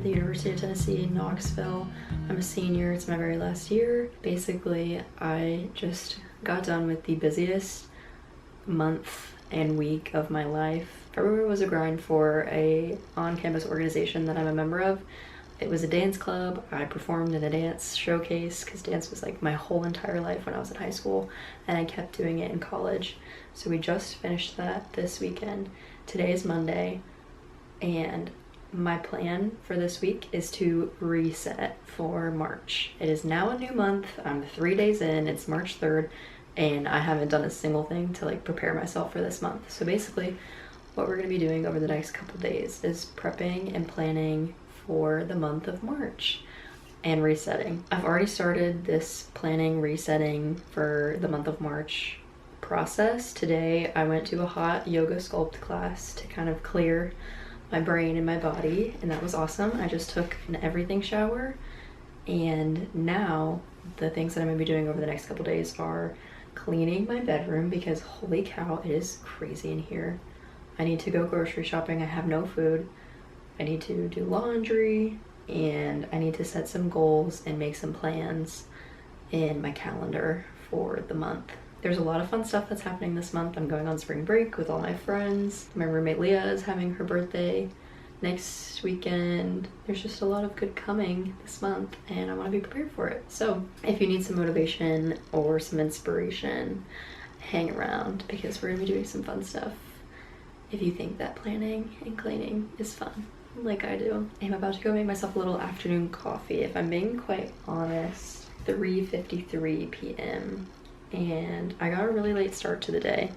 the University of Tennessee in Knoxville. I'm a senior, it's my very last year. Basically, I just got done with the busiest month and week of my life. February was a grind for a on-campus organization that I'm a member of. It was a dance club. I performed in a dance showcase because dance was like my whole entire life when I was in high school, and I kept doing it in college. So we just finished that this weekend. Today is Monday, and my plan for this week is to reset for March. It is now a new month. I'm 3 days in. It's March 3rd, and I haven't done a single thing to like prepare myself for this month. So basically, what we're gonna be doing over the next couple days is prepping and planning for the month of March and resetting. I've already started this planning, resetting for the month of March process. Today, I went to a hot yoga sculpt class to kind of clear my brain and my body, and that was awesome. I just took an everything shower, and now the things that I'm gonna be doing over the next couple days are cleaning my bedroom because holy cow, it is crazy in here. I need to go grocery shopping. I have no food. I need to do laundry, and I need to set some goals and make some plans in my calendar for the month. There's a lot of fun stuff that's happening this month. I'm going on spring break with all my friends. My roommate Leah is having her birthday next weekend. There's just a lot of good coming this month, and I want to be prepared for it. So if you need some motivation or some inspiration, hang around because we're gonna be doing some fun stuff. If you think that planning and cleaning is fun, like I do. I'm about to go make myself a little afternoon coffee. If I'm being quite honest, 3:53 p.m. and I got a really late start to the day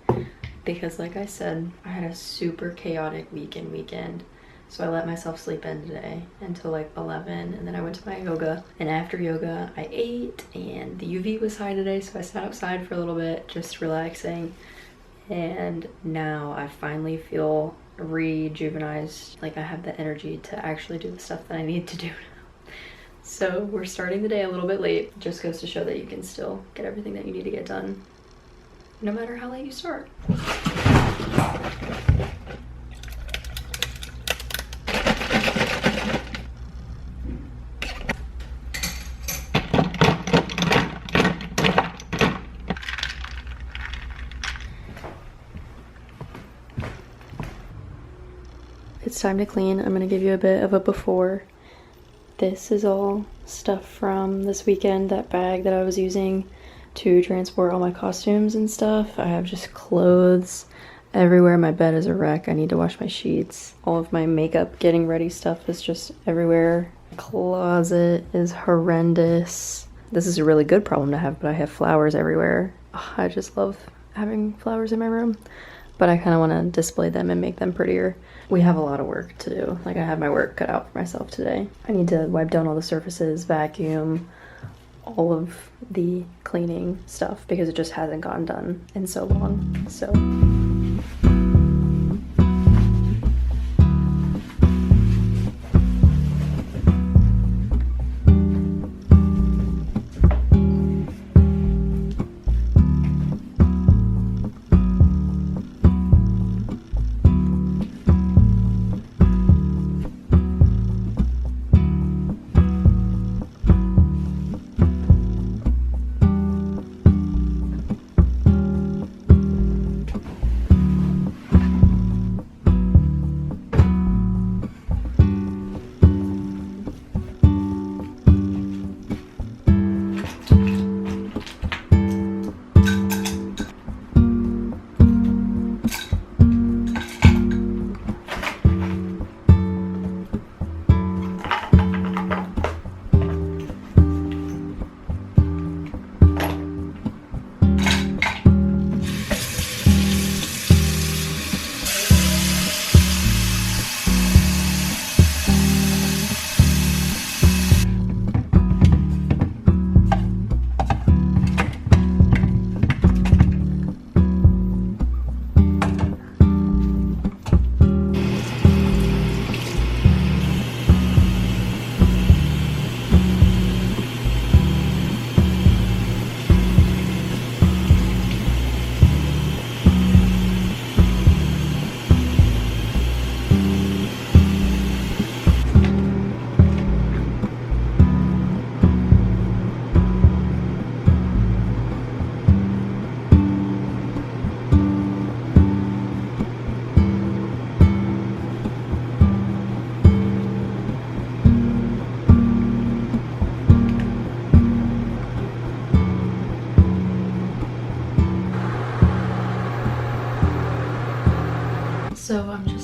because like I said, I had a super chaotic weekend. So I let myself sleep in today until like 11, and then I went to my yoga, and after yoga I ate, and the UV was high today, so I sat outside for a little bit just relaxing, and now I finally feel rejuvenized, like I have the energy to actually do the stuff that I need to do now. So we're starting the day a little bit late. Just goes to show that you can still get everything that you need to get done no matter how late you start. It's time to clean. I'm gonna give you a bit of a before. This is all stuff from this weekend, that bag that I was using to transport all my costumes and stuff. I have just clothes everywhere. My bed is a wreck. I need to wash my sheets. All of my makeup getting ready stuff is just everywhere. Closet is horrendous. This is a really good problem to have, but I have flowers everywhere. Oh, I just love having flowers in my room, but I kind of want to display them and make them prettier. We have a lot of work to do. Like I have my work cut out for myself today. I need to wipe down all the surfaces, vacuum, all of the cleaning stuff because it just hasn't gotten done in so long. So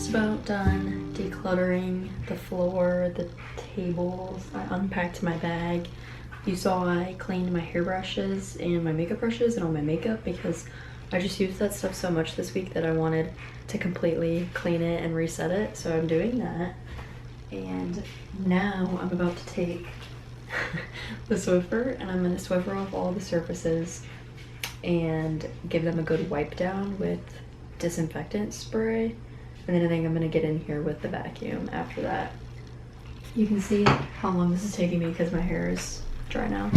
just about done decluttering the floor, the tables. I unpacked my bag. You saw I cleaned my hairbrushes and my makeup brushes and all my makeup because I just used that stuff so much this week that I wanted to completely clean it and reset it. So I'm doing that. And now I'm about to take the Swiffer and I'm gonna Swiffer off all the surfaces and give them a good wipe down with disinfectant spray. And then I think I'm gonna get in here with the vacuum after that. You can see how long this is taking me because my hair is dry now.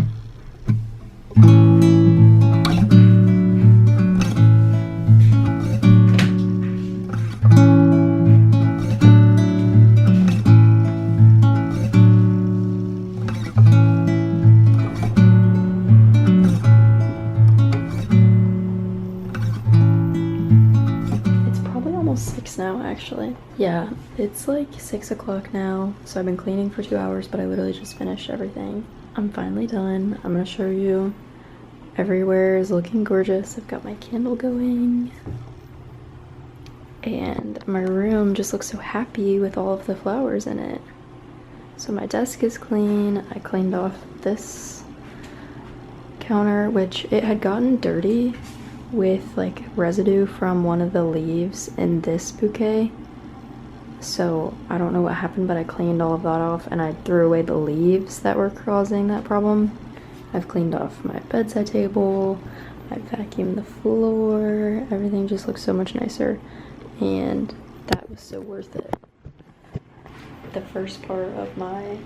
Now actually, yeah, it's like 6 o'clock now, so I've been cleaning for 2 hours, but I literally just finished everything. I'm finally done. I'm gonna show you. Everywhere is looking gorgeous. I've got my candle going and my room just looks so happy with all of the flowers in it. So my desk is clean. I cleaned off this counter, which it had gotten dirty with like residue from one of the leaves in this bouquet. So I don't know what happened, but I cleaned all of that off and I threw away the leaves that were causing that problem. I've cleaned off my bedside table, I vacuumed the floor, everything just looks so much nicer, and that was so worth it. The first part of my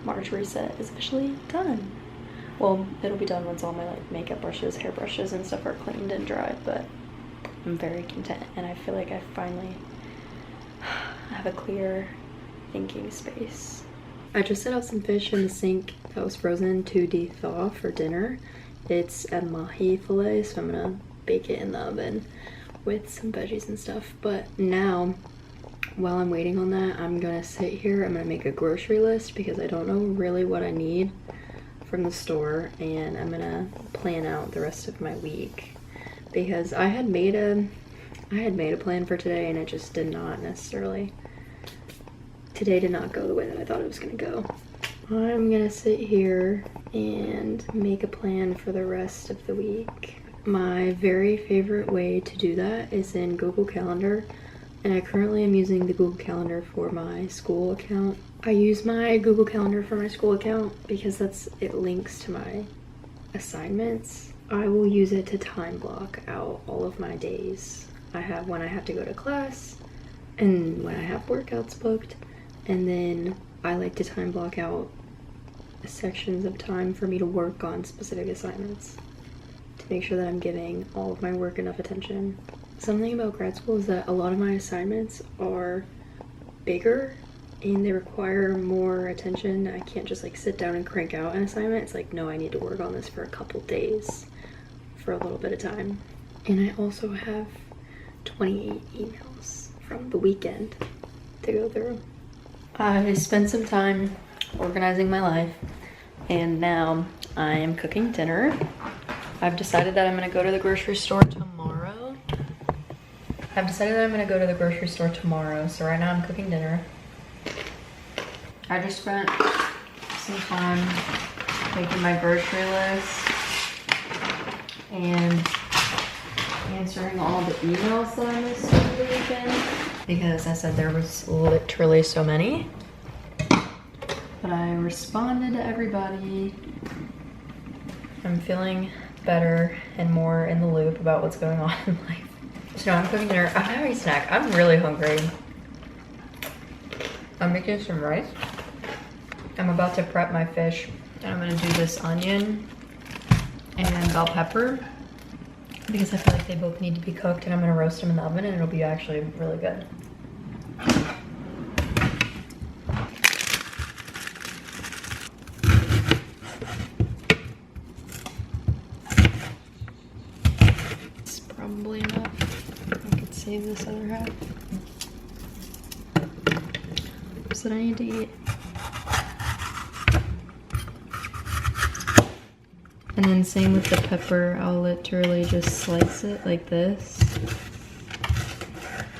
March reset is officially done. Well, it'll be done once all my like makeup brushes, hair brushes, and stuff are cleaned and dried, but I'm very content and I feel like I finally have a clear thinking space. I just set out some fish in the sink that was frozen to de-thaw for dinner. It's a mahi fillet, so I'm gonna bake it in the oven with some veggies and stuff. But now, while I'm waiting on that, I'm gonna sit here, I'm gonna make a grocery list because I don't know really what I need from the store, and I'm gonna plan out the rest of my week because I had made a plan for today and it just did not necessarily, today did not go the way that I thought it was gonna go. I'm gonna sit here and make a plan for the rest of the week. My very favorite way to do that is in Google Calendar, and I currently am using the Google Calendar for my school account. I use my Google Calendar for my school account because it links to my assignments. I will use it to time block out all of my days. I have when I have to go to class and when I have workouts booked, and then I like to time block out sections of time for me to work on specific assignments to make sure that I'm giving all of my work enough attention. Something about grad school is that a lot of my assignments are bigger and they require more attention. I can't just like sit down and crank out an assignment. It's like, no, I need to work on this for a couple days for a little bit of time. And I also have 28 emails from the weekend to go through. I spent some time organizing my life and now I am cooking dinner. I've decided that I'm gonna go to the grocery store tomorrow. So right now I'm cooking dinner. I just spent some time making my grocery list and answering all the emails that I missed over the weekend because I said there was literally so many. But I responded to everybody. I'm feeling better and more in the loop about what's going on in life. So now I'm cooking dinner. I'm having a snack. I'm really hungry. I'm making some rice. I'm about to prep my fish and I'm gonna do this onion and bell pepper because I feel like they both need to be cooked, and I'm gonna roast them in the oven and it'll be actually really good. It's probably enough. I could save this other half. So I need to eat. And then same with the pepper, I'll literally just slice it like this.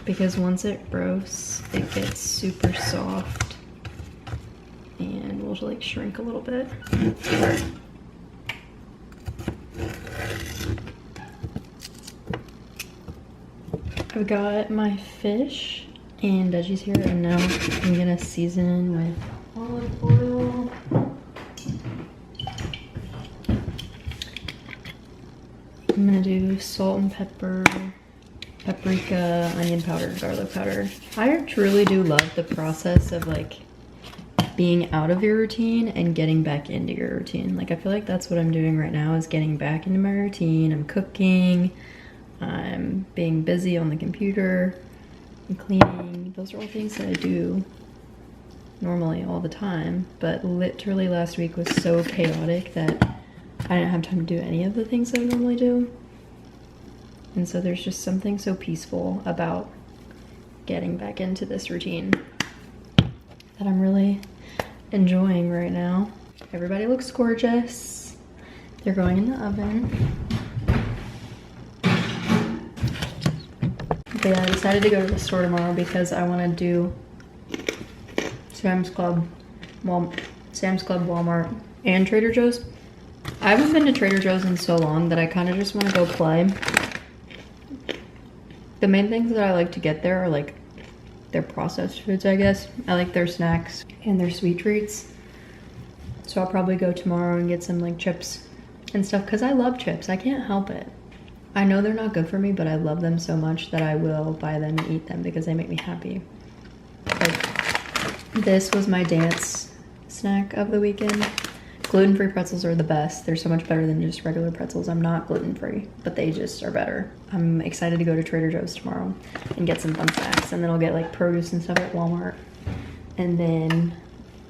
because once it roasts, it gets super soft and will like shrink a little bit. I've got my fish and veggies here, and now I'm gonna season with olive oil. I'm gonna do salt and pepper, paprika, onion powder, garlic powder. I truly do love the process of like being out of your routine and getting back into your routine. Like I feel like that's what I'm doing right now, is getting back into my routine. I'm cooking, I'm being busy on the computer, I'm cleaning. Those are all things that I do normally all the time, but literally last week was so chaotic that I didn't have time to do any of the things I normally do. And so there's just something so peaceful about getting back into this routine that I'm really enjoying right now. Everybody looks gorgeous. They're going in the oven. But yeah, I decided to go to the store tomorrow because I want to do Sam's Club, Walmart, and Trader Joe's. I haven't been to Trader Joe's in so long that I kind of just want to go play. The main things that I like to get there are like their processed foods, I guess. I like their snacks and their sweet treats. So I'll probably go tomorrow and get some like chips and stuff because I love chips. I can't help it. I know they're not good for me, but I love them so much that I will buy them and eat them because they make me happy. Like, this was my dance snack of the weekend. Gluten-free pretzels are the best. They're so much better than just regular pretzels. I'm not gluten-free, but they just are better. I'm excited to go to Trader Joe's tomorrow and get some fun snacks, and then I'll get like produce and stuff at Walmart. And then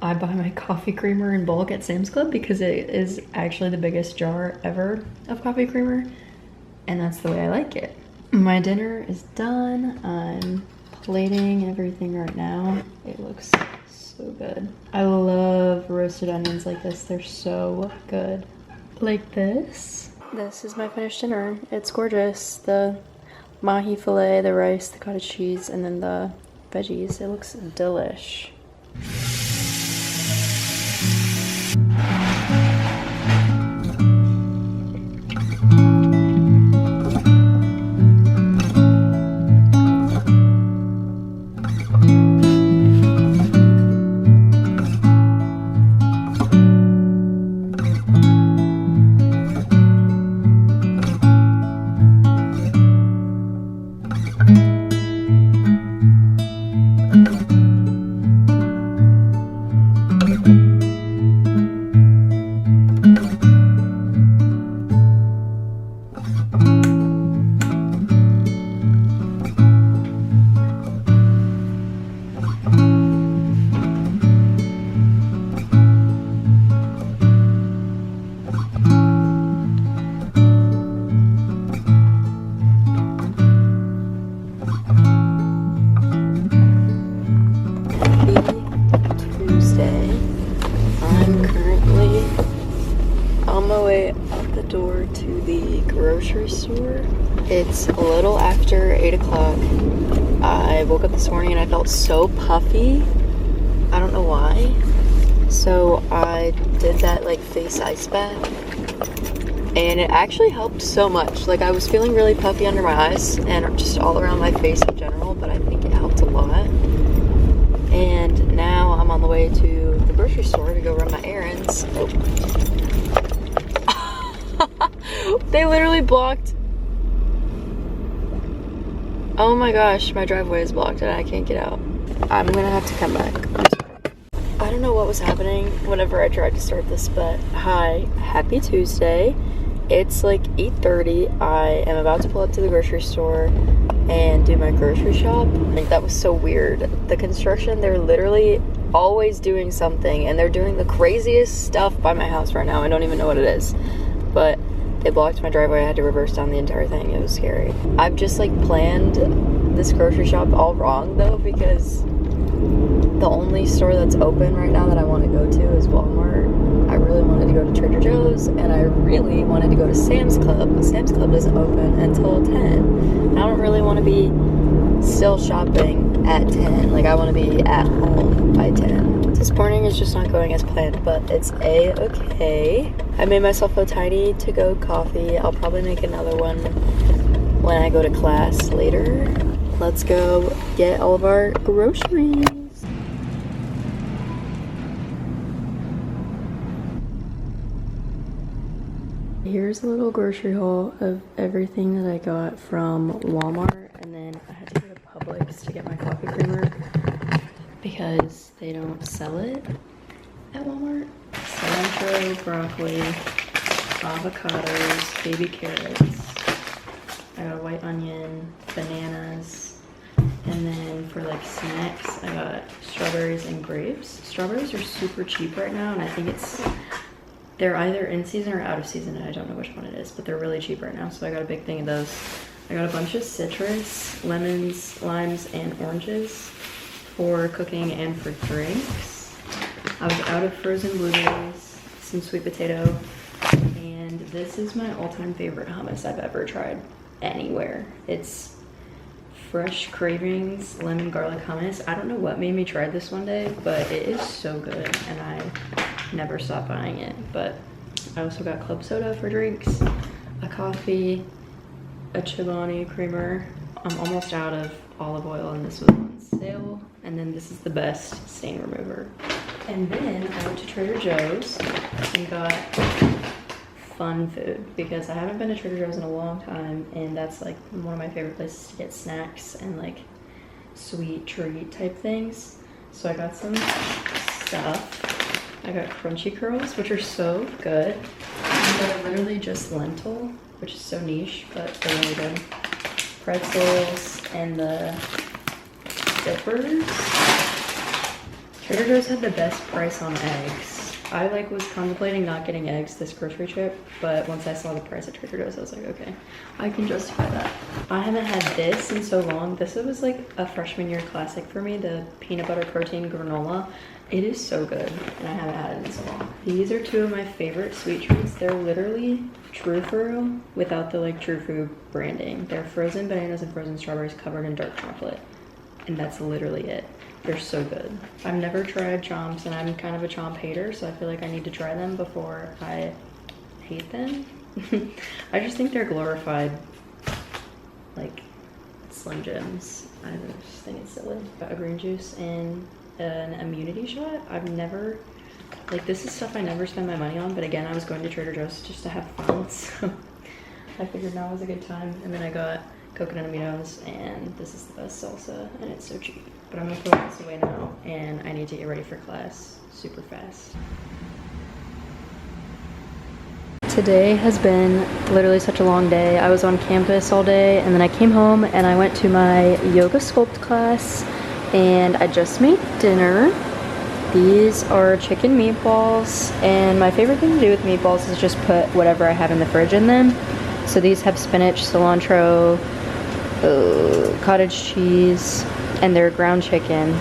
I buy my coffee creamer in bulk at Sam's Club because it is actually the biggest jar ever of coffee creamer, and that's the way I like it. My dinner is done. I'm plating everything right now. It looks so good. I love roasted onions like this. They're so good. Like this. This is my finished dinner. It's gorgeous. The mahi filet, the rice, the cottage cheese, and then the veggies. It looks delish. Grocery store. It's a little after 8 o'clock. I woke up this morning and I felt so puffy. I don't know why. So I did that like face ice bath and it actually helped so much. Like I was feeling really puffy under my eyes and just all around my face in general, but I think it helped a lot. And now I'm on the way to the grocery store to go run my errands. They literally blocked. Oh my gosh, my driveway is blocked and I can't get out. I'm gonna have to come back. I don't know what was happening whenever I tried to start this, but hi, happy Tuesday. It's like 8:30. I am about to pull up to the grocery store and do my grocery shop. Like that was so weird. The construction, they're literally always doing something and they're doing the craziest stuff by my house right now. I don't even know what it is, but they blocked my driveway. I had to reverse down the entire thing. It was scary. I've just like planned this grocery shop all wrong though, because the only store that's open right now that I want to go to is Walmart. I really wanted to go to Trader Joe's and I really wanted to go to Sam's Club, but Sam's Club doesn't open until 10. I don't really want to be still shopping at 10. Like, I want to be at home by 10. This morning is just not going as planned, but it's a-okay. I made myself a tiny to-go coffee. I'll probably make another one when I go to class later. Let's go get all of our groceries. Here's a little grocery haul of everything that I got from Walmart, and then I had to go to Publix to get my coffee creamer because they don't sell it at Walmart. Cilantro, broccoli, avocados, baby carrots. I got a white onion, bananas, and then for like snacks, I got strawberries and grapes. Strawberries are super cheap right now, and I think they're either in season or out of season, and I don't know which one it is, but they're really cheap right now, so I got a big thing of those. I got a bunch of citrus, lemons, limes, and oranges for cooking and for drinks. I was out of frozen blueberries, some sweet potato, and this is my all-time favorite hummus I've ever tried anywhere. It's Fresh Cravings lemon garlic hummus. I don't know what made me try this one day, but it is so good, and I never stop buying it. But I also got club soda for drinks, a coffee, a Chobani creamer. I'm almost out of olive oil, and this was on sale. And then this is the best stain remover. And then I went to Trader Joe's and got fun food because I haven't been to Trader Joe's in a long time, and that's like one of my favorite places to get snacks and like sweet treat type things. So I got some stuff. I got crunchy curls, which are so good. They're literally just lentil, which is so niche, but they're really good. Pretzels and the dippers. Trader Joe's had the best price on eggs. I was contemplating not getting eggs this grocery trip, but once I saw the price at Trader Joe's, I was like, okay, I can justify that. I haven't had this in so long. This was like a freshman year classic for me, the peanut butter protein granola. It is so good, and I haven't had it in so long. These are two of my favorite sweet treats. They're literally True Fruit without the like True Fruit branding. They're frozen bananas and frozen strawberries covered in dark chocolate, and that's literally it. They're so good. I've never tried Chomps, and I'm kind of a Chomp hater, so I feel like I need to try them before I hate them. I just think they're glorified, like, Slim Jims. I just think it's silly. Got a green juice and an immunity shot. I've never, like, this is stuff I never spend my money on, but again, I was going to Trader Joe's just to have fun, so I figured now was a good time. And then I got coconut aminos, and this is the best salsa, and it's so cheap. But I'm gonna put this away now, and I need to get ready for class super fast. Today has been literally such a long day. I was on campus all day, and then I came home and I went to my yoga sculpt class, and I just made dinner. These are chicken meatballs, and my favorite thing to do with meatballs is just put whatever I have in the fridge in them. So these have spinach, cilantro, cottage cheese, and they're ground chicken.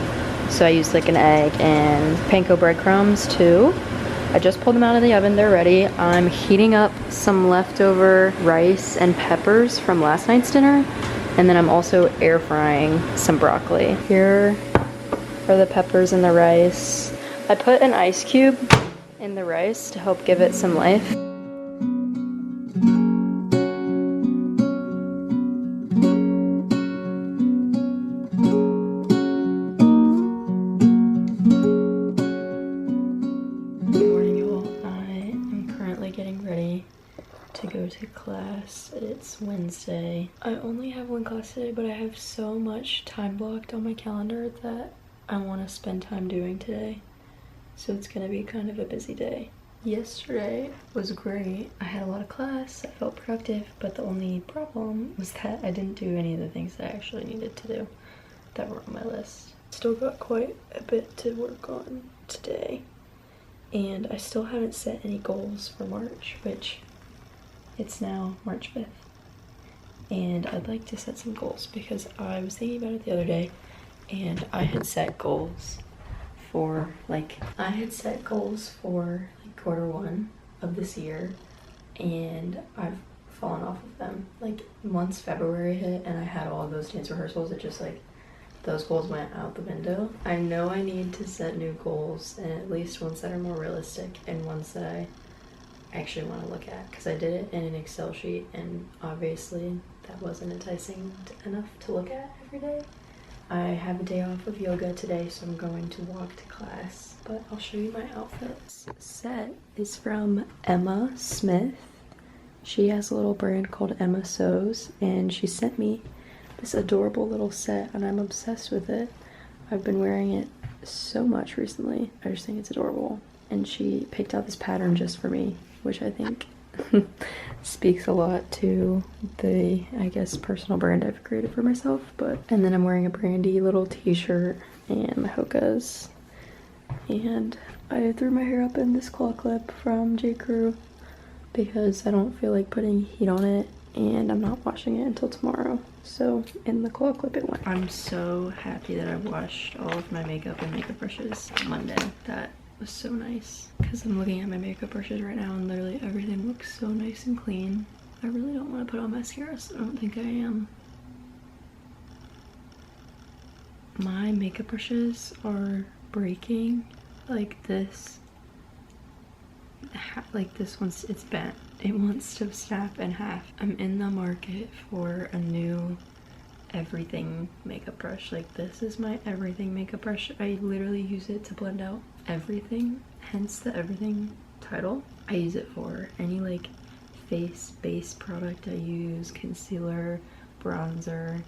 So I used like an egg and panko breadcrumbs too. I just pulled them out of the oven, they're ready. I'm heating up some leftover rice and peppers from last night's dinner, and then I'm also air frying some broccoli. Here are the peppers and the rice. I put an ice cube in the rice to help give it some life. To class. It's Wednesday. I only have one class today, but I have so much time blocked on my calendar that I want to spend time doing today. So it's gonna be kind of a busy day. Yesterday was great. I had a lot of class. I felt productive, but the only problem was that I didn't do any of the things that I actually needed to do that were on my list. Still got quite a bit to work on today, and I still haven't set any goals for March, which it's now March 5th, and I'd like to set some goals because I was thinking about it the other day, and I had set goals for quarter one of this year, and I've fallen off of them. Like, once February hit and I had all of those dance rehearsals, it just like, those goals went out the window. I know I need to set new goals, and at least ones that are more realistic and ones that I actually want to look at, because I did it in an Excel sheet and obviously that wasn't enticing enough to look at every day. I have a day off of yoga today, so I'm going to walk to class, but I'll show you my outfits. This set is from Emma Smith. She has a little brand called Emma Sews, and she sent me this adorable little set and I'm obsessed with it. I've been wearing it so much recently. I just think it's adorable. And she picked out this pattern just for me, which I think speaks a lot to the, I guess, personal brand I've created for myself. And then I'm wearing a Brandy little t-shirt and my Hoka's. And I threw my hair up in this claw clip from J. Crew because I don't feel like putting heat on it and I'm not washing it until tomorrow. So in the claw clip it went. I'm so happy that I washed all of my makeup and makeup brushes on Monday. That was so nice, because I'm looking at my makeup brushes right now and literally everything looks so nice and clean. I really don't want to put on mascara, so I don't think I am. My makeup brushes are breaking like this. Like this one's, it's bent. It wants to snap in half. I'm in the market for a new everything makeup brush. Like, this is my everything makeup brush. I literally use it to blend out everything, hence the everything title. I use it for any like face base product I use, concealer, bronzer,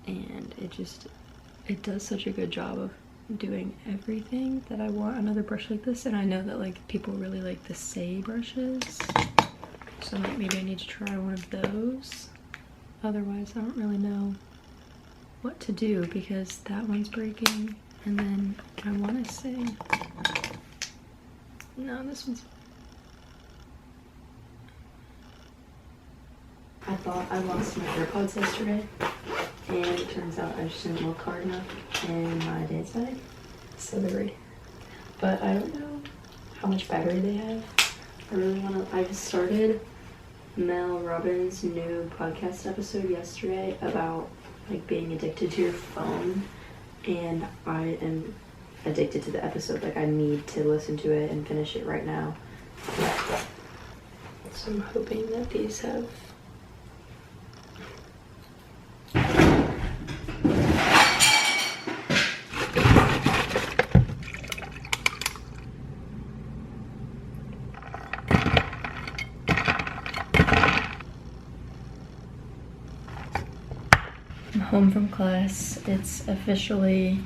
and it does such a good job of doing everything that I want another brush like this. And I know that like people really like the Say brushes, so like maybe I need to try one of those. Otherwise I don't really know what to do, because that one's breaking, and then I want to say no, this one's, I thought I lost my AirPods yesterday, and it turns out I just didn't look hard enough in my dance bag, so they're right. But I don't know how much battery they have. I really want to, I just started Mel Robbins' new podcast episode yesterday about like being addicted to your phone, and I am addicted to the episode. Like, I need to listen to it and finish it right now. So I'm hoping that these have home from class. It's officially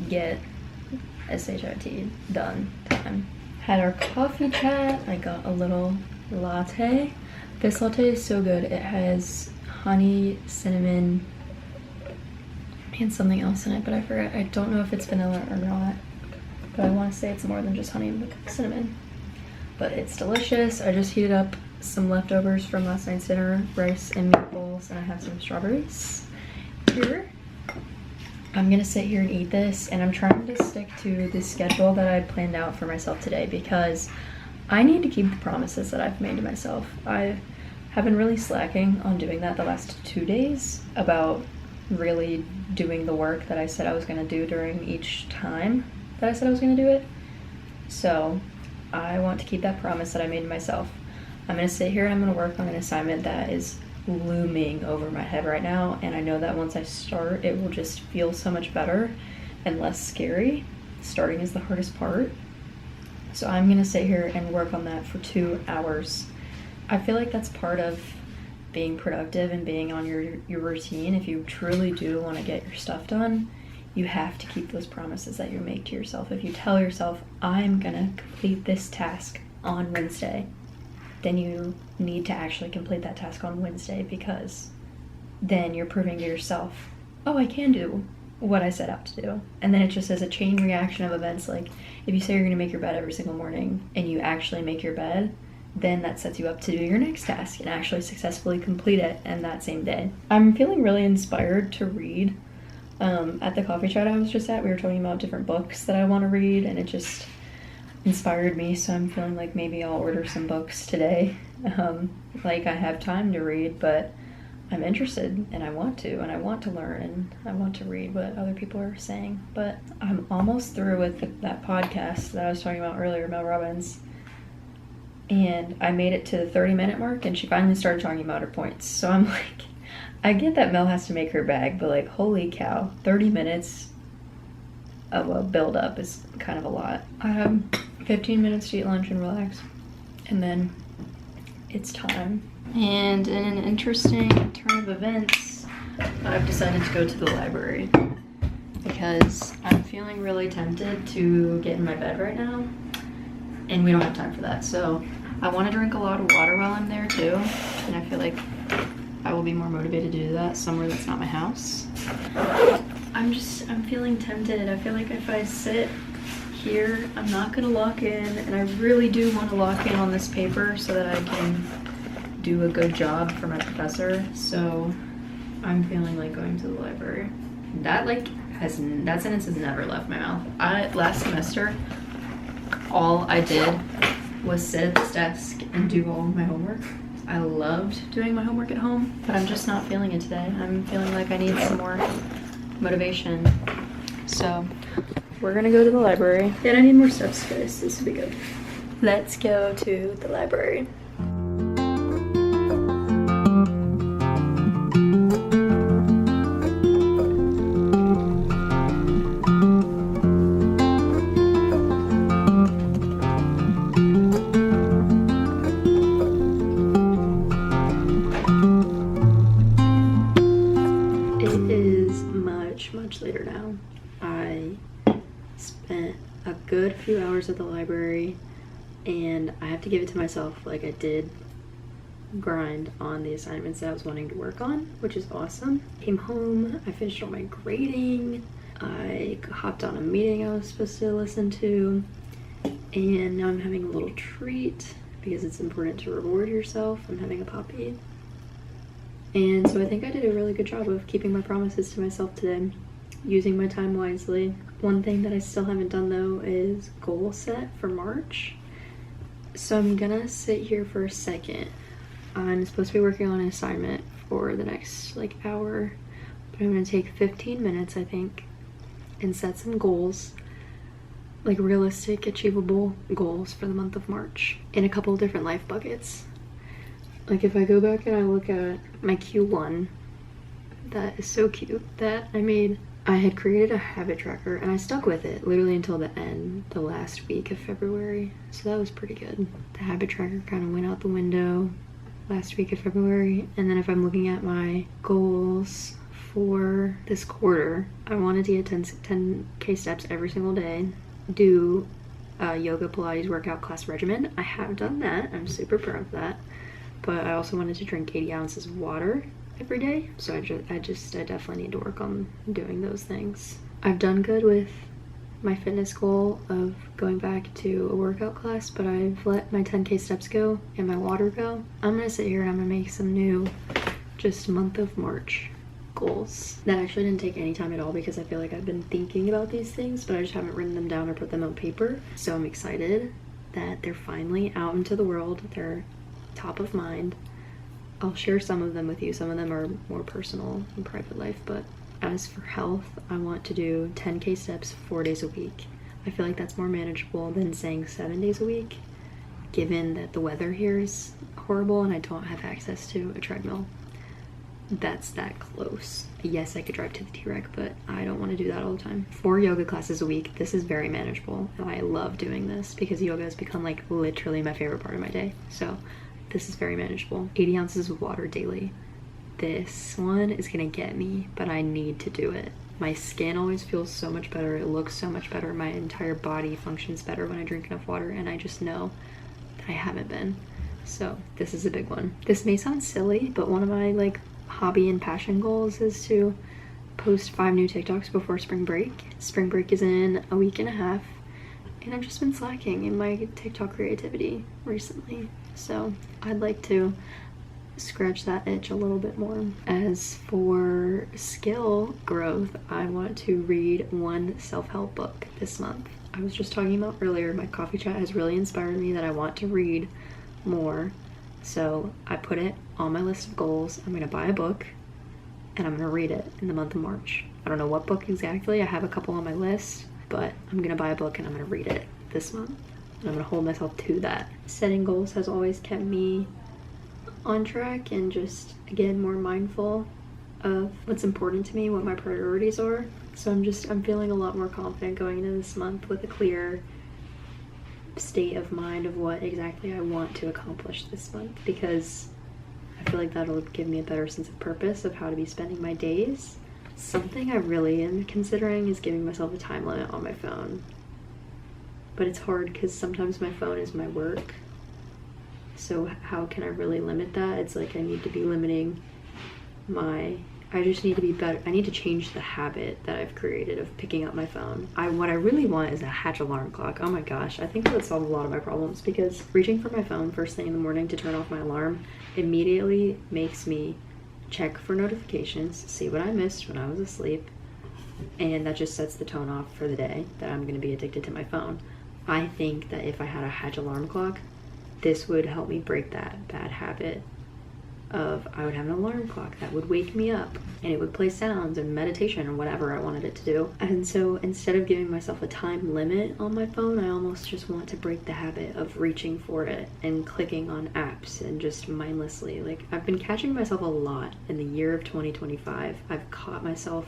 get SHIT done time. Had our coffee chat. I got a little latte. This latte is so good. It has honey, cinnamon, and something else in it, but I forgot. I don't know if it's vanilla or not, but I want to say it's more than just honey and cinnamon. But it's delicious. I just heated up some leftovers from last night's dinner, rice and meatballs, and I have some strawberries here. I'm gonna sit here and eat this, and I'm trying to stick to the schedule that I planned out for myself today, because I need to keep the promises that I've made to myself. I have been really slacking on doing that the last 2 days, about really doing the work that I said I was gonna do during each time that I said I was gonna do it. So I want to keep that promise that I made to myself. I'm gonna sit here and I'm gonna work on an assignment that is looming over my head right now, and I know that once I start it will just feel so much better and less scary. Starting is the hardest part, so I'm gonna sit here and work on that for 2 hours. I feel like that's part of being productive and being on your routine. If you truly do want to get your stuff done, you have to keep those promises that you make to yourself. If you tell yourself, I'm gonna complete this task on Wednesday, then you need to actually complete that task on Wednesday, because then you're proving to yourself, oh, I can do what I set out to do. And then it just is a chain reaction of events. Like, if you say you're gonna make your bed every single morning and you actually make your bed, then that sets you up to do your next task and actually successfully complete it in that same day. I'm feeling really inspired to read. At the coffee chat I was just at, we were talking about different books that I want to read, and inspired me, so I'm feeling like maybe I'll order some books today. Like I have time to read, but I'm interested and I want to learn and I want to read what other people are saying. But I'm almost through with that podcast that I was talking about earlier, Mel Robbins. And I made it to the 30-minute mark and she finally started talking about her points. So I'm like, I get that Mel has to make her bag, but like, holy cow, 30 minutes of a build up is kind of a lot. I have 15 minutes to eat lunch and relax. And then it's time. And in an interesting turn of events, I've decided to go to the library because I'm feeling really tempted to get in my bed right now, and we don't have time for that. So I want to drink a lot of water while I'm there too, and I feel like I will be more motivated to do that somewhere that's not my house. I'm feeling tempted. I feel like if I sit here, I'm not gonna lock in, and I really do want to lock in on this paper so that I can do a good job for my professor. So I'm feeling like going to the library. That sentence has never left my mouth. Last semester, all I did was sit at this desk and do all of my homework. I loved doing my homework at home, but I'm just not feeling it today. I'm feeling like I need some more motivation. So we're gonna go to the library. And I need more steps, guys. This will be good. Let's go to the library. Much later now. I spent a good few hours at the library and I have to give it to myself, like I did grind on the assignments that I was wanting to work on, which is awesome. Came home, I finished all my grading, I hopped on a meeting I was supposed to listen to, and now I'm having a little treat because it's important to reward yourself. I'm having a puppy. And so I think I did a really good job of keeping my promises to myself today, using my time wisely. One thing that I still haven't done though is goal set for March. So I'm gonna sit here for a second. I'm supposed to be working on an assignment for the next hour, but I'm gonna take 15 minutes, I think, and set some goals, like realistic, achievable goals for the month of March in a couple of different life buckets. Like if I go back and I look at my Q1, that is so cute that I made. I had created a habit tracker and I stuck with it literally until the last week of February. So that was pretty good. The habit tracker kind of went out the window last week of February. And then if I'm looking at my goals for this quarter, I wanted to get 10K steps every single day, do a yoga Pilates workout class regimen. I have done that. I'm super proud of that. But I also wanted to drink 80 ounces of water every day, so I definitely need to work on doing those things. I've done good with my fitness goal of going back to a workout class, but I've let my 10K steps go and my water go. I'm gonna sit here and I'm gonna make some new just month of March goals. That actually didn't take any time at all because I feel like I've been thinking about these things, but I just haven't written them down or put them on paper. So I'm excited that they're finally out into the world. They're top of mind. I'll share some of them with you. Some of them are more personal and private life, but as for health, I want to do 10K steps 4 days a week. I feel like that's more manageable than saying 7 days a week, given that the weather here is horrible and I don't have access to a treadmill. That's that close. Yes, I could drive to the T-Rec, but I don't want to do that all the time. 4 yoga classes a week. This is very manageable, and I love doing this because yoga has become literally my favorite part of my day. So this is very manageable. 80 ounces of water daily. This one is gonna get me, but I need to do it. My skin always feels so much better. It looks so much better. My entire body functions better when I drink enough water, and I just know that I haven't been. So this is a big one. This may sound silly, but one of my hobby and passion goals is to post 5 new TikToks before spring break. Spring break is in a week and a half, and I've just been slacking in my TikTok creativity recently. So I'd like to scratch that itch a little bit more. As for skill growth, I want to read 1 self-help book this month. I was just talking about earlier, my coffee chat has really inspired me that I want to read more. So I put it on my list of goals. I'm gonna buy a book and I'm gonna read it in the month of March. I don't know what book exactly. I have a couple on my list, but I'm gonna buy a book and I'm gonna read it this month. And I'm gonna hold myself to that. Setting goals has always kept me on track and just, again, more mindful of what's important to me, what my priorities are. So I'm feeling a lot more confident going into this month with a clear state of mind of what exactly I want to accomplish this month, because I feel like that'll give me a better sense of purpose of how to be spending my days. Something I really am considering is giving myself a time limit on my phone. But it's hard because sometimes my phone is my work. So how can I really limit that? It's like I need to be limiting I just need to be better. I need to change the habit that I've created of picking up my phone. What I really want is a Hatch alarm clock. Oh my gosh, I think that would solve a lot of my problems, because reaching for my phone first thing in the morning to turn off my alarm immediately makes me check for notifications, see what I missed when I was asleep, and that just sets the tone off for the day that I'm gonna be addicted to my phone. I think that if I had a Hatch alarm clock, this would help me break that bad habit of I would have an alarm clock that would wake me up and it would play sounds and meditation or whatever I wanted it to do. And so instead of giving myself a time limit on my phone, I almost just want to break the habit of reaching for it and clicking on apps and just mindlessly. Like, I've been catching myself a lot in the year of 2025. I've caught myself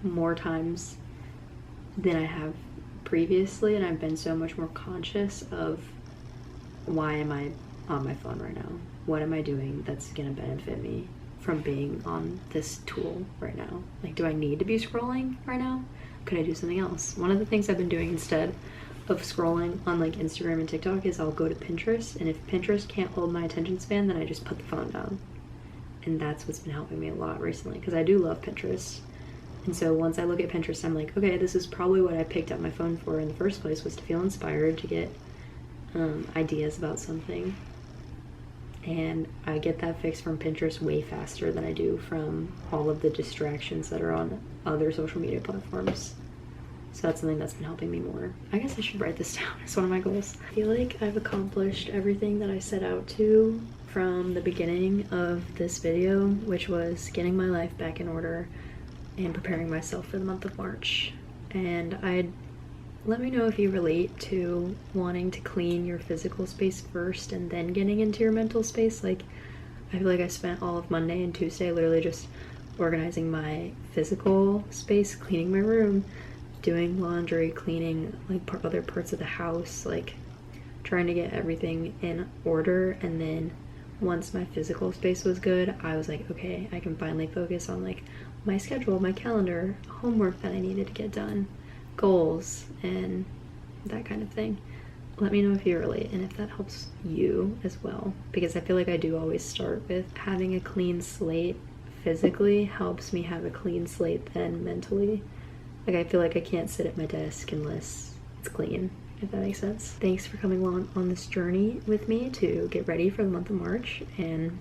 more times than I have previously, and I've been so much more conscious of why am I on my phone right now? What am I doing that's gonna benefit me from being on this tool right now? Like, do I need to be scrolling right now? Could I do something else? One of the things I've been doing instead of scrolling on like Instagram and TikTok is I'll go to Pinterest, and if Pinterest can't hold my attention span, then I just put the phone down. And that's what's been helping me a lot recently, because I do love Pinterest. And so once I look at Pinterest, I'm like, okay, this is probably what I picked up my phone for in the first place, was to feel inspired, to get ideas about something. And I get that fix from Pinterest way faster than I do from all of the distractions that are on other social media platforms. So that's something that's been helping me more. I guess I should write this down as one of my goals. I feel like I've accomplished everything that I set out to from the beginning of this video, which was getting my life back in order and preparing myself for the month of March. And let me know if you relate to wanting to clean your physical space first and then getting into your mental space. Like, I feel like I spent all of Monday and Tuesday literally just organizing my physical space, cleaning my room, doing laundry, cleaning like other parts of the house, like trying to get everything in order. And then once my physical space was good, I was like, okay, I can finally focus on like my schedule, my calendar, homework that I needed to get done, goals, and that kind of thing. Let me know if you relate and if that helps you as well, because I feel like I do always start with having a clean slate. Physically helps me have a clean slate then mentally. Like, I feel like I can't sit at my desk unless it's clean, if that makes sense. Thanks for coming along on this journey with me to get ready for the month of March, and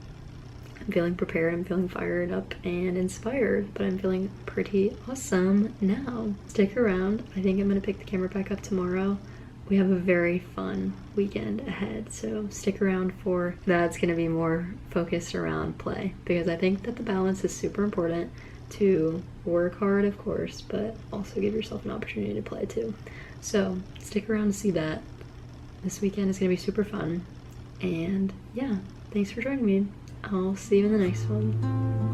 I'm feeling prepared, I'm feeling fired up and inspired, but I'm feeling pretty awesome now. Stick around. I think I'm gonna pick the camera back up tomorrow. We have a very fun weekend ahead, so stick around for that's gonna be more focused around play, because I think that the balance is super important. To work hard, of course, but also give yourself an opportunity to play too. So stick around to see that. This weekend is gonna be super fun, and yeah, thanks for joining me. I'll see you in the next one.